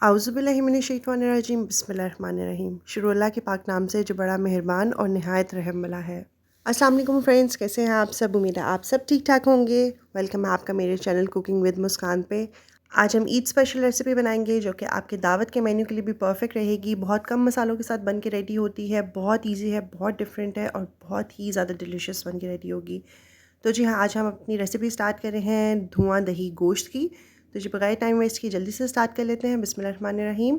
आउज़ुबिल्लाहिमिनश्शैतानिर्रजीम बिस्मिल्लाहिर्रहमानिर्रहीम। शुरू अल्लाह के पाक नाम से जो बड़ा मेहरबान और नहायत रहम वाला है। अस्सलाम वालेकुम फ्रेंड्स, कैसे हैं आप सब? उम्मीद है आप सब ठीक ठाक होंगे। वेलकम है आपका मेरे चैनल कुकिंग विद मुस्कान पे। आज हम ईद स्पेशल रेसिपी बनाएंगे जो कि आपके दावत के मेन्यू के लिए भी परफेक्ट रहेगी। बहुत कम मसालों के साथ बन के रेडी होती है, बहुत ईजी है, बहुत डिफरेंट है और बहुत ही ज़्यादा डिलीशियस बन के रेडी होगी। तो जी हाँ, आज हम अपनी रेसिपी स्टार्ट कर रहे हैं धुआं दही गोश्त की। तो जी बगैर टाइम वेस्ट किए जल्दी से स्टार्ट कर लेते हैं। बिस्मिल्लाहिर्रहमानिर्रहीम।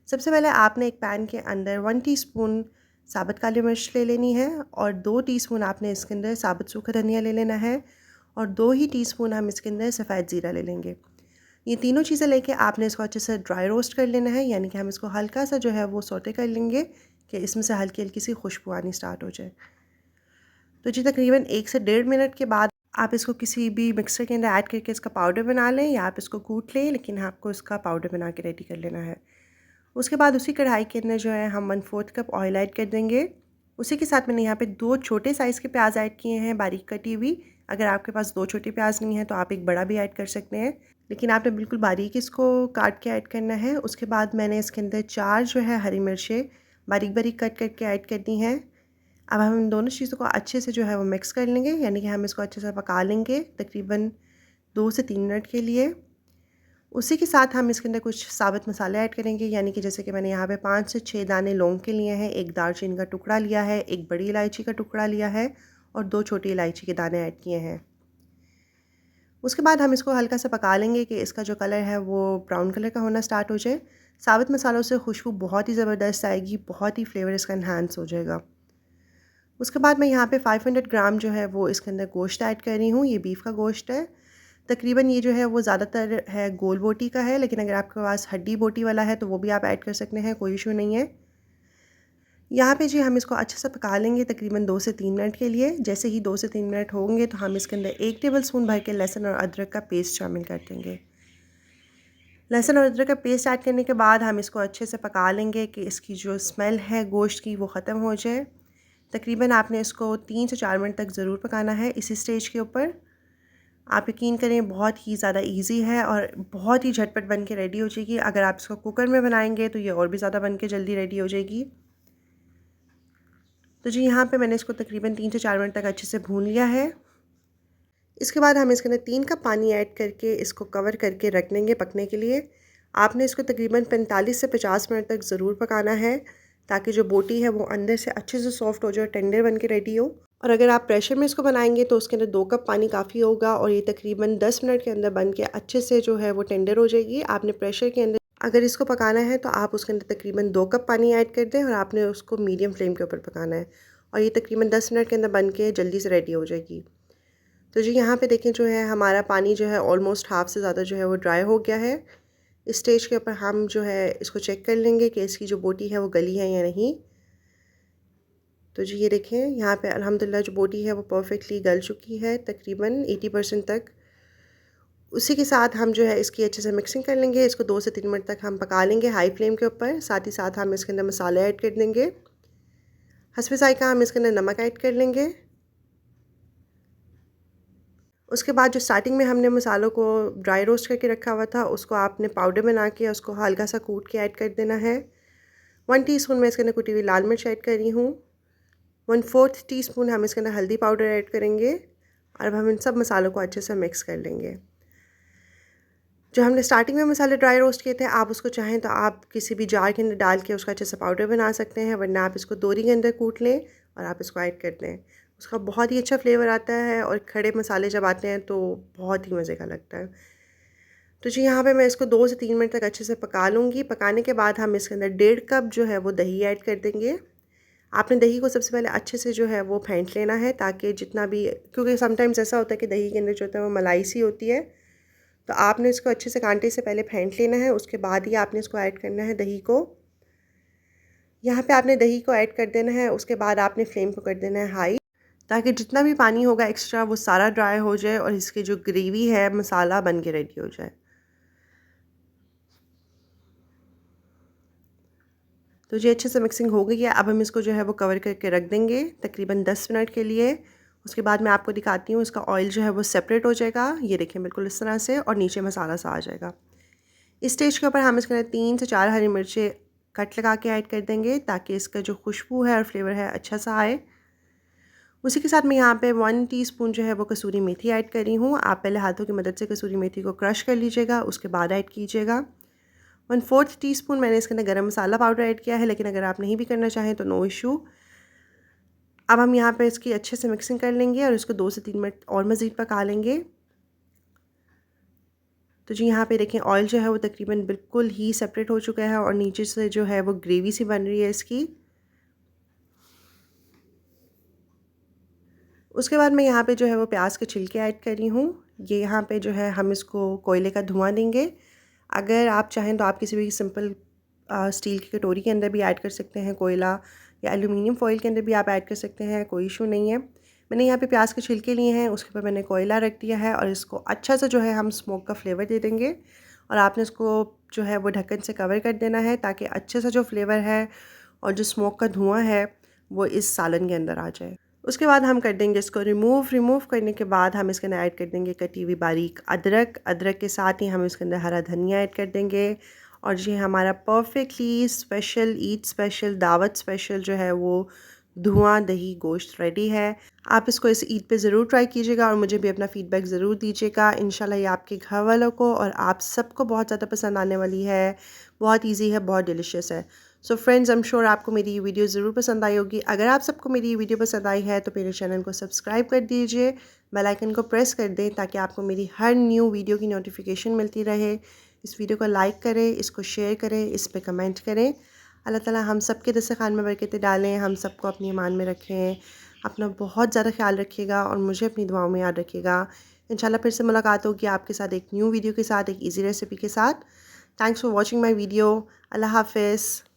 सबसे पहले आपने एक पैन के अंदर 1 टीस्पून साबुत काली मिर्च ले लेनी है और 2 टीस्पून आपने इसके अंदर साबुत सूखा धनिया ले लेना है और 2 ही टीस्पून हम इसके अंदर सफ़ेद ज़ीरा ले लेंगे। ये तीनों चीज़ें लेके आपने इसको अच्छे से ड्राई रोस्ट कर लेना है, यानी कि हम इसको हल्का सा जो है वो सौटे कर लेंगे कि इसमें से हल्की हल्की सी खुशबू आनी स्टार्ट हो जाए। तो जी तकरीबन 1 से 1.5 मिनट के बाद आप इसको किसी भी मिक्सर के अंदर ऐड करके इसका पाउडर बना लें या आप इसको कूट लें, लेकिन आपको इसका पाउडर बना के रेडी कर लेना है। उसके बाद उसी कढ़ाई के अंदर जो है हम 1/4 कप ऑयल ऐड कर देंगे। उसी के साथ मैंने यहाँ पे 2 छोटे साइज़ के प्याज ऐड किए हैं बारीक कटी हुई। अगर आपके पास 2 छोटे प्याज नहीं है तो आप एक बड़ा भी ऐड कर सकते हैं, लेकिन आपने बिल्कुल बारीक इसको काट के ऐड करना है। उसके बाद मैंने इसके अंदर 4 जो है हरी मिर्चें बारीक बारीक कट करके ऐड कर दी हैं। अब हम इन दोनों चीज़ों को अच्छे से जो है वो मिक्स कर लेंगे, यानी कि हम इसको अच्छे से पका लेंगे तकरीबन 2 से 3 मिनट के लिए। उसी के साथ हम इसके अंदर कुछ साबुत मसाले ऐड करेंगे, यानी कि जैसे कि मैंने यहाँ पे 5 से 6 दाने लौंग के लिए हैं, एक दालचीनी का टुकड़ा लिया है, एक बड़ी इलायची का टुकड़ा लिया है और 2 छोटी इलायची के दाने ऐड किए हैं। उसके बाद हम इसको हल्का सा पका लेंगे कि इसका जो कलर है वो ब्राउन कलर का होना स्टार्ट हो जाए। साबुत मसालों से खुशबू बहुत ही ज़बरदस्त आएगी, बहुत ही फ्लेवर इसका इन्हांस हो जाएगा। उसके बाद मैं यहाँ पे 500 ग्राम जो है वो इसके अंदर गोश्त ऐड कर रही हूँ। ये बीफ का गोश्त है। तकरीबन ये जो है वो ज़्यादातर है गोल बोटी का है, लेकिन अगर आपके पास हड्डी बोटी वाला है तो वो भी आप ऐड कर सकते हैं, कोई इशू नहीं है। यहाँ पे जी हम इसको अच्छे से पका लेंगे तकरीबन 2 से 3 मिनट के लिए। जैसे ही 2 से 3 मिनट होंगे तो हम इसके अंदर 1 टेबल स्पून भर के लहसुन और अदरक का पेस्ट शामिल कर देंगे। लहसुन और अदरक का पेस्ट ऐड करने के बाद हम इसको अच्छे से पका लेंगे कि इसकी जो स्मेल है गोश्त की वो ख़त्म हो जाए। तकरीबन आपने इसको 3 से 4 मिनट तक ज़रूर पकाना है इसी स्टेज के ऊपर। आप यकीन करें बहुत ही ज़्यादा इजी है और बहुत ही झटपट बन के रेडी हो जाएगी। अगर आप इसको कुकर में बनाएंगे तो ये और भी ज़्यादा बन के जल्दी रेडी हो जाएगी। तो जी यहाँ पे मैंने इसको तकरीबन 3 से 4 मिनट तक अच्छे से भून लिया है। इसके बाद हम इसके अंदर 3 कप पानी ऐड करके इसको कवर करके रख देंगे पकने के लिए। आपने इसको तकरीबन 45 से 50 मिनट तक ज़रूर पकाना है ताकि जो बोटी है वो अंदर से अच्छे से सॉफ्ट हो जाए, टेंडर बन के रेडी हो। और अगर आप प्रेशर में इसको बनाएंगे तो उसके अंदर 2 कप पानी काफ़ी होगा और ये तकरीबन 10 मिनट के अंदर बन के अच्छे से जो है वो टेंडर हो जाएगी। आपने प्रेशर के अंदर अगर इसको पकाना है तो आप उसके अंदर तकरीबन 2 कप पानी ऐड कर दें और आपने उसको मीडियम फ्लेम के ऊपर पकाना है और ये तकरीबन 10 मिनट के अंदर बन के जल्दी से रेडी हो जाएगी। तो जी यहाँ पे देखें जो है हमारा पानी जो है ऑलमोस्ट हाफ़ से ज़्यादा जो है वो ड्राई हो गया है। इस स्टेज के ऊपर हम जो है इसको चेक कर लेंगे कि इसकी जो बोटी है वो गली है या नहीं। तो जी ये देखें यहाँ पे अल्हम्दुलिल्लाह जो बोटी है वो परफेक्टली गल चुकी है तकरीबन 80% तक। उसी के साथ हम जो है इसकी अच्छे से मिक्सिंग कर लेंगे। इसको 2 से 3 मिनट तक हम पका लेंगे हाई फ्लेम के ऊपर। साथ ही साथ हम इसके अंदर मसाले ऐड कर देंगे। हस्बे ज़ायक़ा हम इसके अंदर नमक ऐड कर लेंगे। उसके बाद जो स्टार्टिंग में हमने मसालों को ड्राई रोस्ट करके रखा हुआ था उसको आपने पाउडर बना के उसको हल्का सा कूट के ऐड कर देना है। 1 टीस्पून मैं इसके अंदर कुटी हुई लाल मिर्च ऐड कर रही हूँ। 1/4 टीस्पून हम इसके अंदर हल्दी पाउडर ऐड करेंगे और अब हम इन सब मसालों को अच्छे से मिक्स कर लेंगे। जो हमने स्टार्टिंग में मसाले ड्राई रोस्ट किए थे आप उसको चाहें तो आप किसी भी जार के अंदर डाल के उसका अच्छे से पाउडर बना सकते हैं, वरना आप इसको दोरी के अंदर कूट लें और आप इसको ऐड कर दें। उसका बहुत ही अच्छा फ्लेवर आता है और खड़े मसाले जब आते हैं तो बहुत ही मज़े का लगता है। तो जी यहाँ पे मैं इसको 2 से 3 मिनट तक अच्छे से पका लूँगी। पकाने के बाद हम इसके अंदर 1.5 कप जो है वो दही ऐड कर देंगे। आपने दही को सबसे पहले अच्छे से जो है वो फेंट लेना है ताकि जितना भी, क्योंकि समटाइम्स ऐसा होता है कि दही के अंदर जो होता है वो मलाई सी होती है, तो आपने इसको अच्छे से कांटे से पहले फेंट लेना है। उसके बाद ही आपने इसको ऐड करना है दही को। यहाँ पे आपने दही को ऐड कर देना है। उसके बाद आपने फ्लेम को कर देना है हाई ताकि जितना भी पानी होगा एक्स्ट्रा वो सारा ड्राई हो जाए और इसकी जो ग्रेवी है मसाला बन के रेडी हो जाए। तो ये अच्छे से मिक्सिंग हो गई है। अब हम इसको जो है वो कवर करके रख देंगे तकरीबन 10 मिनट के लिए। उसके बाद मैं आपको दिखाती हूँ इसका ऑयल जो है वो सेपरेट हो जाएगा। ये देखें बिल्कुल इस तरह से और नीचे मसाला सा आ जाएगा। इस स्टेज के ऊपर हम इसके अंदर 3 से 4 हरी मिर्चें कट लगा के ऐड कर देंगे ताकि इसका जो खुशबू है और फ्लेवर है अच्छा सा आए। उसी के साथ मैं यहाँ पे 1 टीस्पून जो है वो कसूरी मेथी ऐड कर रही हूँ। आप पहले हाथों की मदद से कसूरी मेथी को क्रश कर लीजिएगा, उसके बाद ऐड कीजिएगा। 1/4 टीस्पून मैंने इसके अंदर गरम मसाला पाउडर ऐड किया है, लेकिन अगर आप नहीं भी करना चाहें तो नो इशू। अब हम यहाँ पे इसकी अच्छे से मिक्सिंग कर लेंगे और इसको 2 से 3 मिनट और मज़ीद पका लेंगे। तो जी यहाँ पे देखें ऑयल जो है वो तकरीबन बिल्कुल ही सेपरेट हो चुका है और नीचे से जो है वो ग्रेवी सी बन रही है इसकी। उसके बाद मैं यहाँ पे जो है वो प्याज के छिलके ऐड कर रही हूँ। ये यहाँ पे जो है हम इसको कोयले का धुआं देंगे। अगर आप चाहें तो आप किसी भी सिंपल स्टील की कटोरी के अंदर भी ऐड कर सकते हैं कोयला, या एल्युमिनियम फॉइल के अंदर भी आप ऐड कर सकते हैं, कोई इशू नहीं है। मैंने यहाँ पे प्याज के छिलके लिए हैं, उसके ऊपर मैंने कोयला रख दिया है और इसको अच्छा सा जो है हम स्मोक का फ्लेवर दे देंगे। और आपने इसको जो है वो ढक्कन से कवर कर देना है ताकि अच्छे सा जो फ्लेवर है और जो स्मोक का धुआं है वो इस सालन के अंदर आ जाए। उसके बाद हम कर देंगे इसको रिमूव करने के बाद हम इसके अंदर ऐड कर देंगे कटी हुई बारीक अदरक के साथ ही हम इसके अंदर हरा धनिया ऐड कर देंगे। और ये हमारा परफेक्टली स्पेशल ईद स्पेशल दावत स्पेशल जो है वो धुआं दही गोश्त रेडी है। आप इसको इस ईद पे ज़रूर ट्राई कीजिएगा और मुझे भी अपना फ़ीडबैक ज़रूर दीजिएगा। इंशाल्लाह ये आपके घर वालों को और आप सबको बहुत ज़्यादा पसंद आने वाली है। बहुत इजी है, बहुत डिलीशियस है। So friends, I am sure आपको मेरी ये वीडियो ज़रूर पसंद आई होगी। अगर आप सबको मेरी ये वीडियो पसंद आई है तो मेरे चैनल को सब्सक्राइब कर दीजिए, बेल आइकन को प्रेस कर दें ताकि आपको मेरी हर न्यू वीडियो की नोटिफिकेशन मिलती रहे। इस वीडियो को लाइक करें, इसको शेयर करें, इस पर कमेंट करें। अल्लाह ताला हम सब के दस्तरखान में बरकतें डालें, हम सबको अपनी ईमान में रखें। अपना बहुत ज़्यादा ख्याल रखिएगा और मुझे अपनी दुआओं में याद रखिएगा। इंशाल्लाह फिर से मुलाकात होगी आपके साथ एक न्यू वीडियो के साथ, एक ईजी रेसिपी के साथ। Thanks for watching my video. अल्लाह हाफ़िज़।